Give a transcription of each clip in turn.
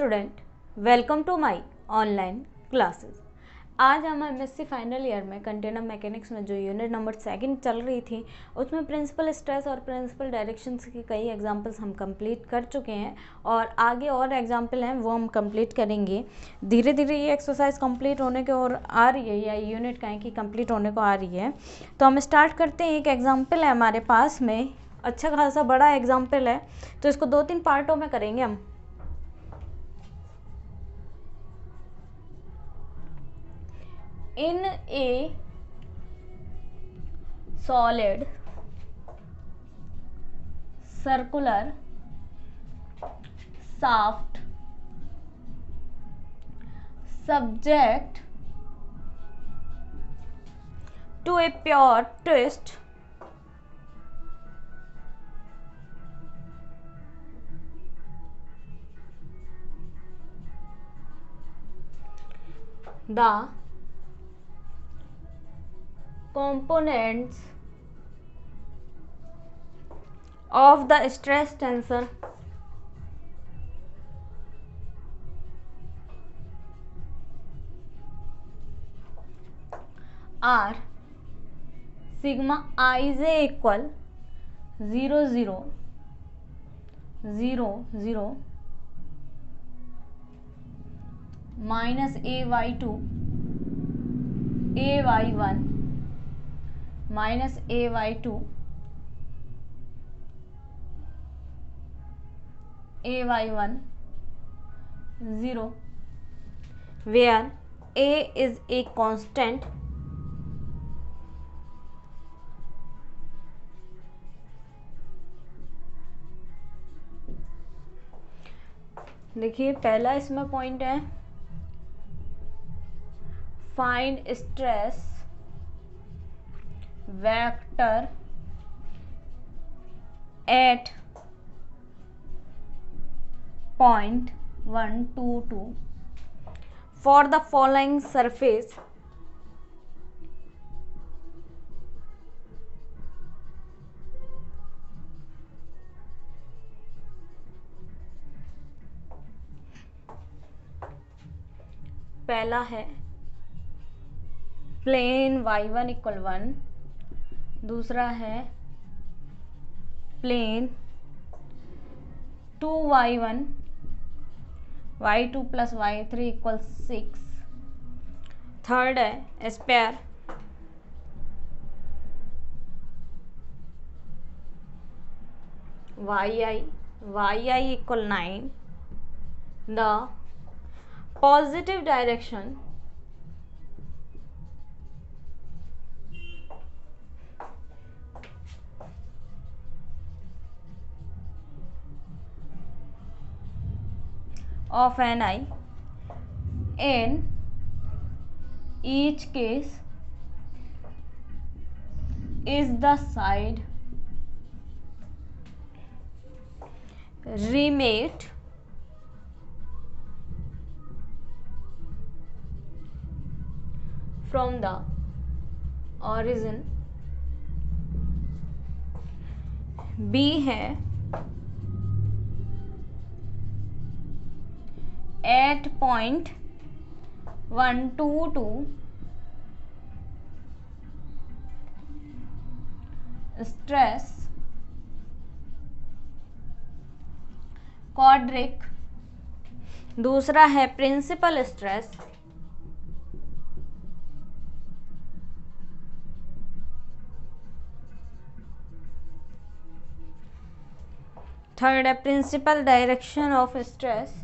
Student, welcome to my online classes. आज हम MSc final year में कंटेनर मैकेनिक्स में जो यूनिट नंबर 2 चल रही थी उसमें प्रिंसिपल स्ट्रेस और प्रिंसिपल डायरेक्शंस की कई एग्जांपल्स हम कंप्लीट कर चुके हैं और आगे और एग्जांपल हैं वो हम कंप्लीट करेंगे। धीरे धीरे ये एक्सरसाइज कंप्लीट होने के और आ रही है या यूनिट कहें कि कंप्लीट होने को आ रही है। तो हम स्टार्ट करते हैं। एक एग्जाम्पल है हमारे पास में, अच्छा खासा बड़ा एग्जाम्पल है, तो इसको 2-3 पार्टों में करेंगे हम। In a solid circular shaft subject to a pure twist, the components of the stress tensor are sigma ij equal 0 0 0 0 minus ay2 ay1 minus ay2 ay1 0, where a is a constant देखिए पहला इसमें point है, find stress vector eight point 1 2 2 for the following surface पहला है plane y1 equal 1, दूसरा है plane 2y1 y2 plus y3 equal 6, third है sphere yi equal 9, the positive direction of Ni in each case is the side remote from the origin। B है 8.122 stress quadric, दूसरा है principal stress third है principal direction of stress,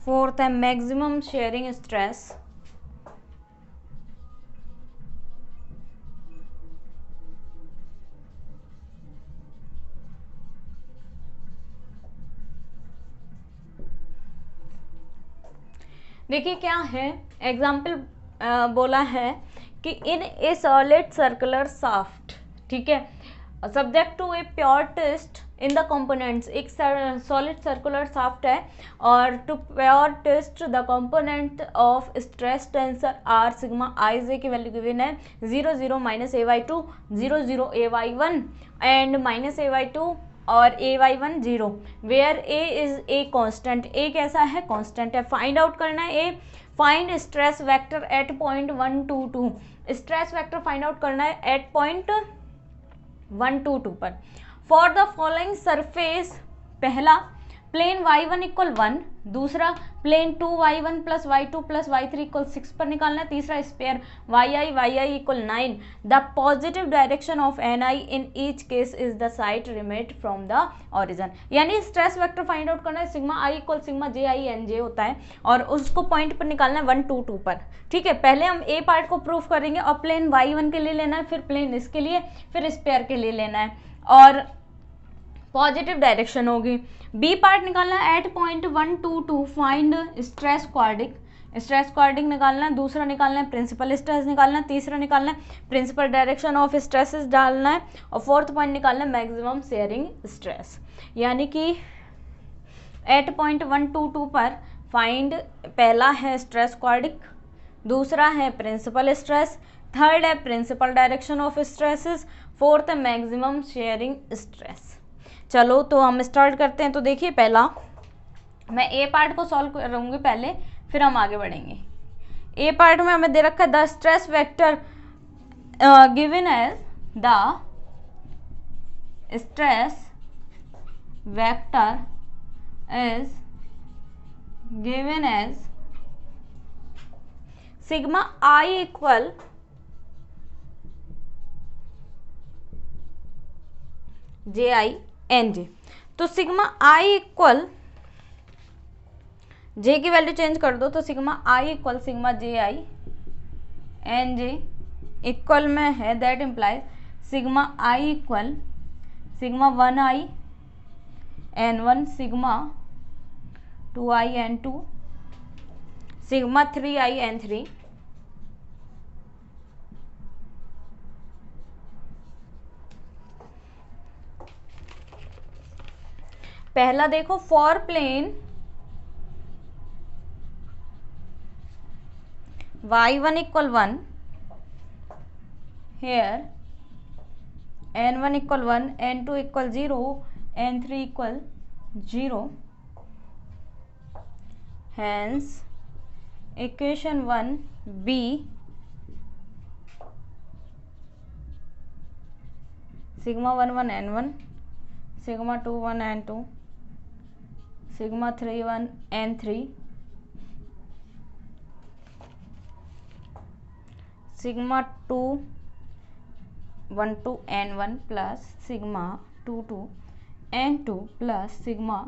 fourth है maximum shearing stress, देखिए क्या है example बोला है कि in a solid circular shaft, ठीक है, subject to a pure test in the components, एक सॉलिड सर्कुलर शाफ्ट है और to pure test the component of stress tensor are sigma i j की वैल्यू गिवन है 0 0 minus a y two 0 0 A y one and minus a y two और a y one 0 where a is a constant, a कैसा है constant है। Find out करना है a, find stress vector at point 1 2 2, stress vector find out करना है at point 1 2 2 पर। For the following surface, पहला प्लेन y1 इक्वल 1, दूसरा plane 2y1 plus y2 plus y3 equal 6 पर निकालना है, तीसरा sphere yi equal 9। The positive direction of ni in each case is the side remote from the origin. यानी stress vector find out करना है, sigma i equal sigma j i n j होता है और उसको पॉइंट पर निकालना है 1 2 2 पर। ठीक है, पहले हम ए पार्ट को प्रूफ करेंगे और प्लेन y1 के लिए लेना है, फिर प्लेन इसके लिए, फिर स्पेयर के लिए लेना है और पॉजिटिव डायरेक्शन होगी। बी पार्ट निकालना है at point 1 2 2, find stress quadric, stress quadric निकालना है, दूसरा निकालना है प्रिंसिपल स्ट्रेस निकालना है, तीसरा निकालना है प्रिंसिपल डायरेक्शन ऑफ स्ट्रेसेस डालना है और फोर्थ पॉइंट निकालना है मैक्सिमम शेयरिंग स्ट्रेस। यानी कि एट पॉइंट 1 2 2 पर फाइंड, पहला है स्ट्रेस क्वाड्रिक, दूसरा है प्रिंसिपल स्ट्रेस, थर्ड है principal direction of stresses, fourth है मैक्सिमम शेयरिंग स्ट्रेस। चलो तो हम स्टार्ट करते हैं। तो देखिए पहला मैं ए पार्ट को सॉल्व करूँगी पहले, फिर हम आगे बढ़ेंगे। ए पार्ट में हमें दे रखा है the stress vector given as, the stress vector is given as sigma i equal j i n j. तो सिग्मा आई इक्वल, जे की वैल्यू चेंज कर दो तो sigma i equal sigma j i n j equal में है, that implies sigma i equal sigma 1 i n one, sigma 2 i n two, sigma 3 i n three, पहला देखो for plane y1 equal 1, here n1 equal 1, n2 equal 0, n3 equal 0, hence equation 1 be sigma 1 1 n1, sigma 2 1 n2, sigma 3 1 n3, sigma 2 1 2 n1 plus sigma 2 2 n2 plus sigma,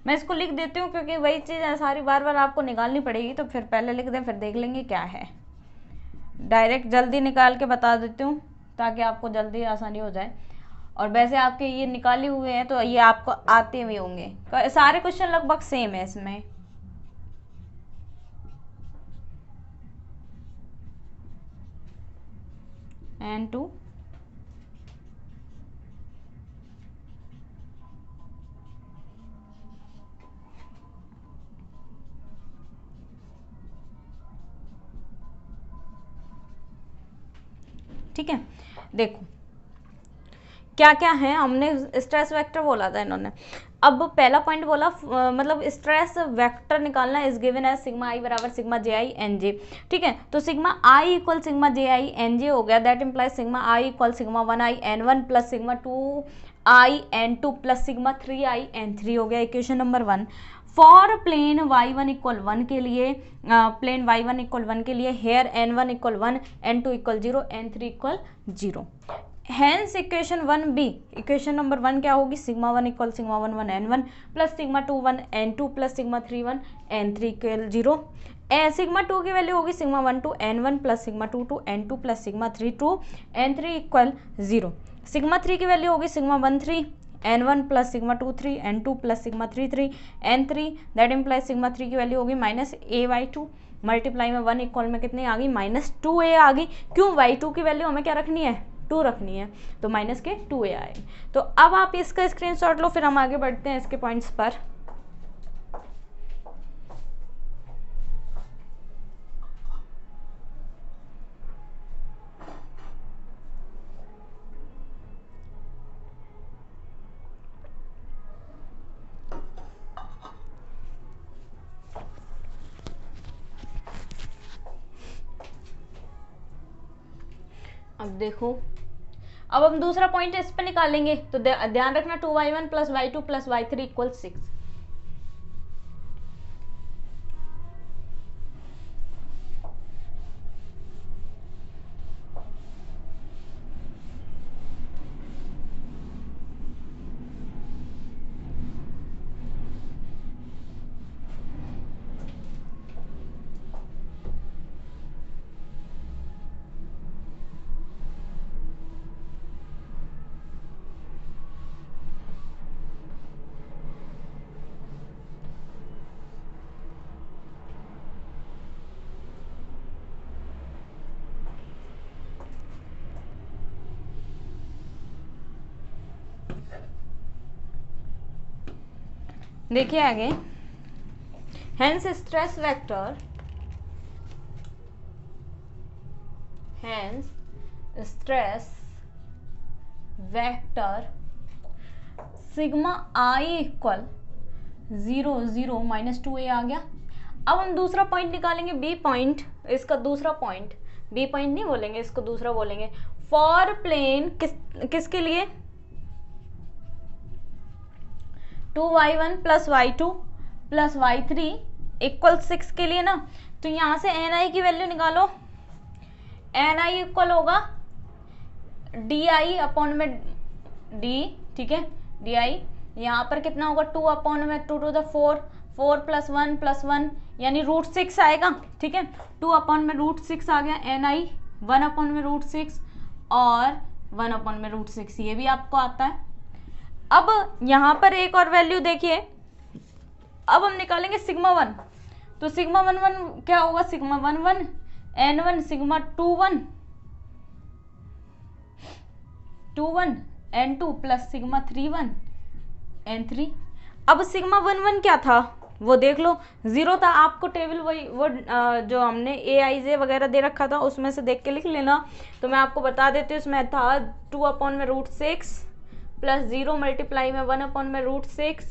मैं इसको लिख देती हूँ क्योंकि वही चीज़ सारी बार बार आपको निकालनी पड़ेगी, तो फिर पहले लिख दें फिर देख लेंगे क्या है। डायरेक्ट जल्दी निकाल के बता देती हूँ ताकि आपको जल्दी आसानी हो जाए। और वैसे आपके ये निकाले हुए हैं तो ये आपको आते हुए होंगे, सारे क्वेश्चन लगभग सेम है इसमें। n2 ठीक है, देखो क्या क्या है, हमने स्ट्रेस वेक्टर बोला था इन्होंने। अब पहला पॉइंट बोला मतलब स्ट्रेस वेक्टर निकालना is given as sigma i बराबर sigma j i n j. ठीक है, तो sigma i equal sigma j i n j हो गया, that implies sigma i equal sigma 1 i n one plus sigma 2 i n two plus sigma 3 i n three हो गया equation number 1। For plane y1 equal 1 के लिए, plane y1 equal 1 के लिए here n1 equal 1, n2 equal 0, n3 equal 0। Hence equation 1 be, equation number 1 क्या होगी, sigma 1 equal sigma 1 1 n1 plus sigma 2 1 n2 plus sigma 3 1 n3 equal 0। Sigma 2 की value होगी sigma 1 2 n1 plus sigma 2 2 n2 plus sigma 3 2 n3 equal 0। Sigma 3 की value होगी sigma 1 3 n1 plus sigma 2 3 n2 plus sigma 3 3 n3, that implies sigma 3 की value होगी minus a by 2, multiply में 1 equal में कितनी आ गई -2a आ गई। क्यों, y2 की वैल्यू हमें क्या रखनी है 2 रखनी है, तो माइनस के 2a आए। तो अब आप इसका स्क्रीनशॉट लो, फिर हम आगे बढ़ते हैं इसके पॉइंट्स पर। अब देखो, अब हम दूसरा पॉइंट इस पे निकालेंगे, तो ध्यान रखना 2y1 plus y2 plus y3 equal 6। देखिए आगे, hence stress vector, hence stress vector sigma i equal 0 0 minus 2a आ गया। अब हम दूसरा पॉइंट निकालेंगे, बी पॉइंट, इसका दूसरा पॉइंट, बी पॉइंट नहीं बोलेंगे, इसको दूसरा बोलेंगे। फॉर प्लेन किसके लिए, 2y1 plus y2 plus y3 equal 6 के लिए ना। तो यहां से ni की वैल्यू निकालो, ni इक्वल होगा di अपॉन में d, ठीक है, di यहाँ पर कितना होगा 2 अपॉन में 2 टू द 4, 4 प्लस 1 यानी √6 आएगा, ठीक है। 2 अपॉन में √6 आ गया, ni 1 अपॉन में √6 और 1 अपॉन में √6, ये भी आपको आता है। अब यहाँ पर एक और वैल्यू देखिए, अब हम निकालेंगे सिग्मा 1, तो सिग्मा 1 क्या होगा, sigma 1 n1 sigma 2 1 n2 plus sigma 3 n3। अब सिग्मा 1 क्या था वो देख लो, 0 था। आपको टेबल वही वो जो हमने AIJ वगैरह दे रखा था उसमें से देख के लिख लेना। तो मैं आपको बता देती हूँ, उसमें था 2 अपॉन में √6 प्लस 0 मल्टीप्लाई में 1 अपॉन में √6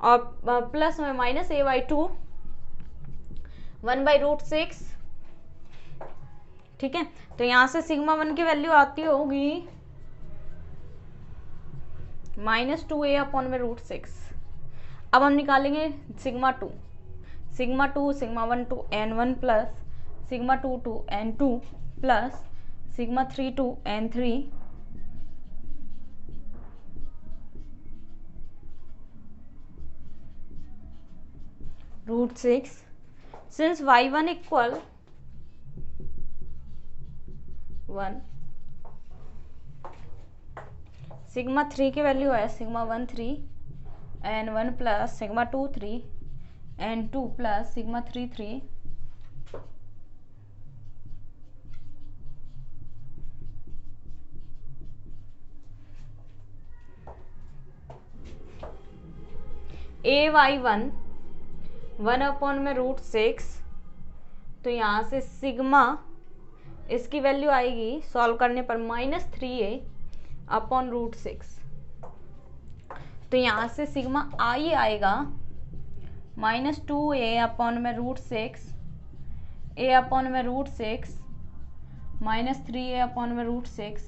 और प्लस में माइनस a/2 1/√6, ठीक है। तो यहाँ से सिग्मा 1 की वैल्यू आती होगी -2a अपॉन में √6। अब हम निकालेंगे sigma 2, sigma 1 two n1 plus sigma 2 two n2 plus sigma 3 two n3 √6 since y1 equal 1, sigma 3 की वैल्यू है sigma 1 3 n1 plus sigma 2 3 n2 plus sigma 3 3 ay1 1 upon में √6, तो यहाँ से सिग्मा इसकी वैल्यू आएगी सॉल्व करने पर -3a अपॉन √6। तो यहाँ से सिग्मा आई आएगा -2a अपॉन में √6, a अपॉन में √6 -3a अपॉन में √6,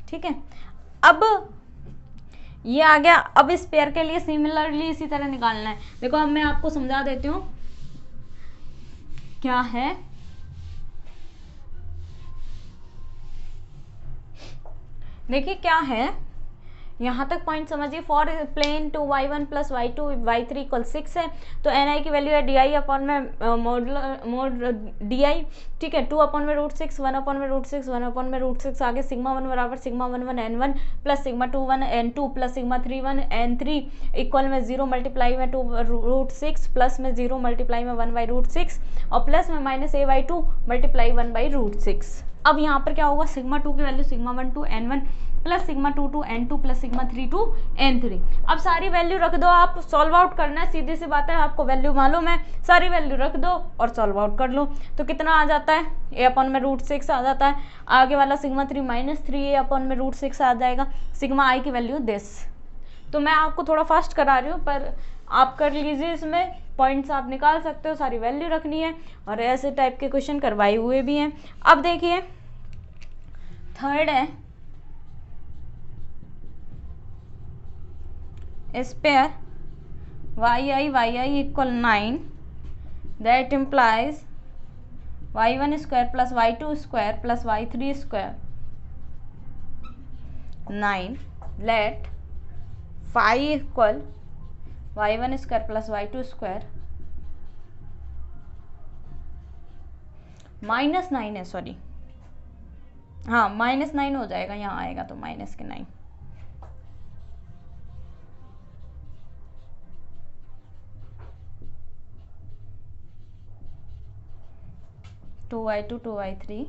ठीक है। अब ये आ गया। अब इस पेयर के लिए सिमिलरली इसी तरह निकालना है। देखो अब मैं आपको समझा देती हूँ क्या है। देखिए क्या है, यहाँ तक पॉइंट समझिए। For plane 2y1 plus y2 y3 equal 6 है, तो ni की वैल्यू है di अपॉन में मोड di, ठीक है। 2 अपॉन में √6 1 अपॉन में √6 1 अपॉन में √6 आगे सिग्मा 1 बराबर sigma 1 n1 plus sigma 2 1 n2 plus sigma 3 1 n3 equal में 0 मल्टीप्लाई में 2 √6 प्लस में 0 मल्टीप्लाई में 1/√6 और प्लस में -a/2 मल्टीप्लाई 1/√6, अब यहाँ पर क्या होगा, सिग्मा 2 की value sigma 1 two n1 plus sigma 2 two n2 plus sigma 3 two n3। अब सारी वैल्यू रख दो, आप सॉल्व आउट करना है, सीधी सी बात है, आपको वैल्यू मालूम है, सारी वैल्यू रख दो और सॉल्व आउट कर लो। तो कितना आ जाता है, a अपॉन में √6 आ जाता है। आगे वाला सिग्मा 3 माइनस 3a अपॉन में √6 आ जाएगा। सिग्मा i की वैल्यू दिस। तो मैं आपको थोड़ा फास्ट करा रही हूँ, पर आप कर लीजिए, इसमें पॉइंट्स आप निकाल सकते हो, सारी वैल्यू रखनी है, और ऐसे टाइप के क्वेश्चन करवाए हुए भी हैं। अब देखिए थर्ड है sphere yi equal 9, that implies y1 square plus y2 square plus y3 square 9, let phi equal y1 square plus y2 square -9 है, सॉरी, हाँ -9 हो जाएगा, यहाँ आएगा तो माइनस के 9। Two y2 two y3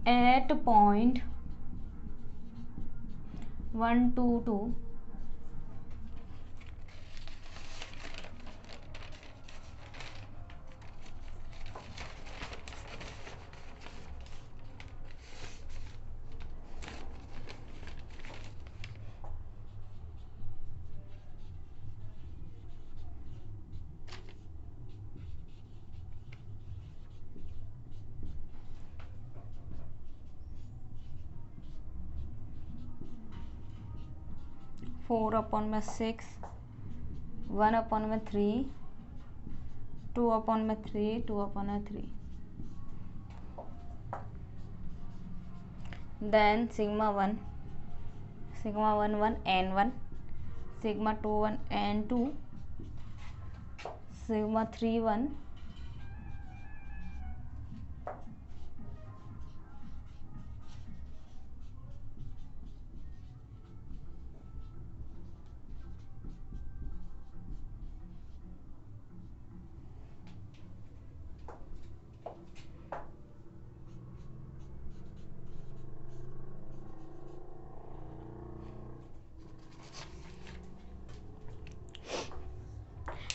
at point 1 2 2 4 upon में 6 1 अपॉन में 3 2 अपॉन में 3 2 अपॉन में 3, then sigma 1 1 n1 sigma 2 1 n2 sigma 3 1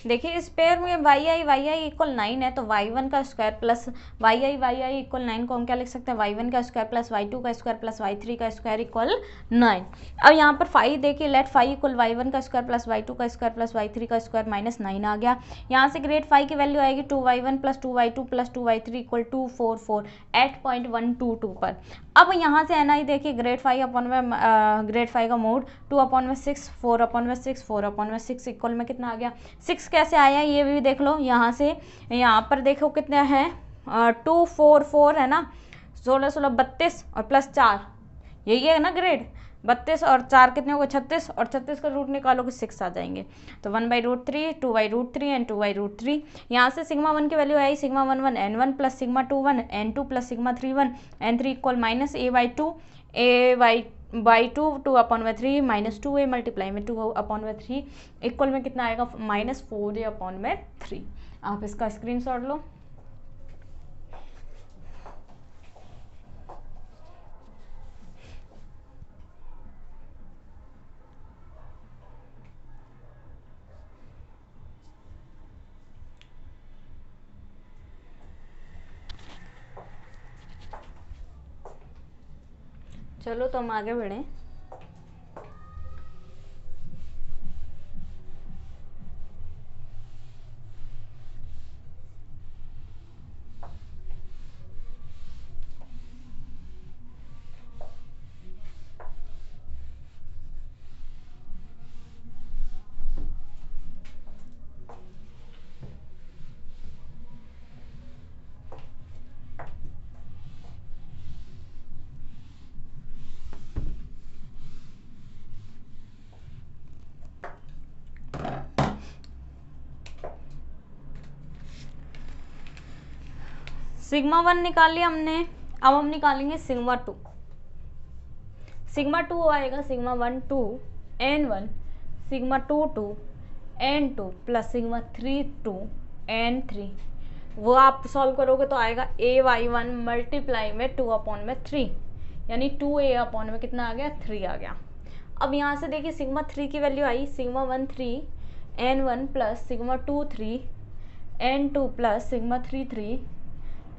देखिए इस पेयर में yi इक्वल 9 है, तो y1 का स्क्वायर प्लस yi इक्वल 9 को हम क्या लिख सकते हैं, y1 का स्क्वायर प्लस y2 का स्क्वायर प्लस y3 का स्क्वायर इक्वल 9। अब यहाँ पर फाई देखिए, लेट फाई इक्वल y1 का स्क्वायर प्लस y2 का स्क्वायर प्लस y3 का स्क्वायर -9 आ गया। यहाँ से ग्रेड फाई की वैल्यू आएगी 2y1 plus 2y2 plus 2y3 equal 244 at point 122 पर। अब यहाँ से ni देखिए, ग्रेड फाई अपॉन में ग्रेड फाई का मोड 2 अपॉन में 6 4 अपॉन में 6 4 अपॉन में 6 इक्वल में कितना आ गया, 6 कैसे आया ये भी देख लो। यहाँ से यहाँ पर देखो कितना है, 244 है ना, 16 16 32 और प्लस 4, यही है ना ग्रेड। 32 और 4 कितने हो गए 36, और 36 का रूट निकालोगे 6 आ जाएंगे। तो 1/√3 2/√3 एंड 2/√3। यहाँ से सिग्मा 1 की वैल्यू आई sigma 1 1 n1 plus sigma 2 1 n2 plus sigma 3 1 n3 equal -a/2 a/2 2 upon में 3 -2a मल्टीप्लाई में 2 अपॉन में 3 इक्वल में कितना आएगा -4a अपॉन में 3। आप इसका स्क्रीनशॉट लो। चलो तो हम आगे बढ़ें। सिग्मा 1 निकाल लिया हमने, अब हम निकालेंगे सिग्मा 2। सिग्मा 2 आएगा sigma 1 2 n1 sigma 2 2 n2 plus sigma 3 two n3, वो आप सॉल्व करोगे तो आएगा ay1 मल्टीप्लाई में 2/3, यानी 2a में कितना आ गया 3 आ गया। अब यहाँ से देखिए सिग्मा 3 की वैल्यू आई, sigma 1 3 n1 plus sigma 2 3 n2 plus sigma 3 3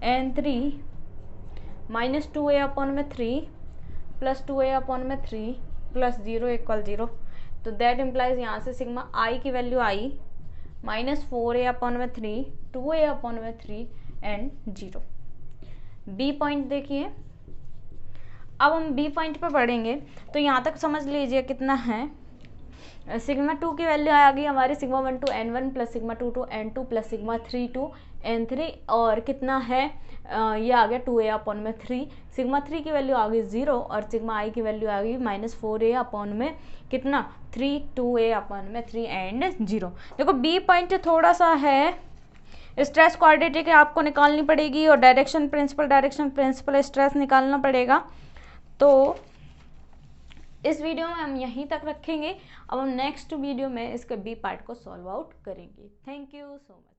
n3 minus 2a/3 plus 2a/3 plus 0 equal 0। तो दैट इम्प्लाइज यहाँ से सिग्मा आई की वैल्यू आई minus 4a/3 2a/3 and 0। B point देखिए, अब हम बी पॉइंट पे पढ़ेंगे तो यहाँ तक समझ लीजिए कितना है। सिग्मा 2 की वैल्यू आ गई हमारी sigma 1 two n1 plus sigma 2 two n2 plus sigma 3 two n3, और कितना है ये आ गया 2a/3। सिग्मा 3 की वैल्यू आ गई 0 और सिग्मा i की वैल्यू आ गई माइनस 4a में कितना 3 2a/3 एंड 0। देखो बी पॉइंट थोड़ा सा है, स्ट्रेस क्वाड्रेटिक आपको निकालनी पड़ेगी और डायरेक्शन प्रिंसिपल स्ट्रेस निकालना पड़ेगा। तो इस वीडियो में हम यहीं तक रखेंगे। अब हम नेक्स्ट वीडियो में इसके बी पार्ट को सॉल्व आउट करेंगे। Thank you so much.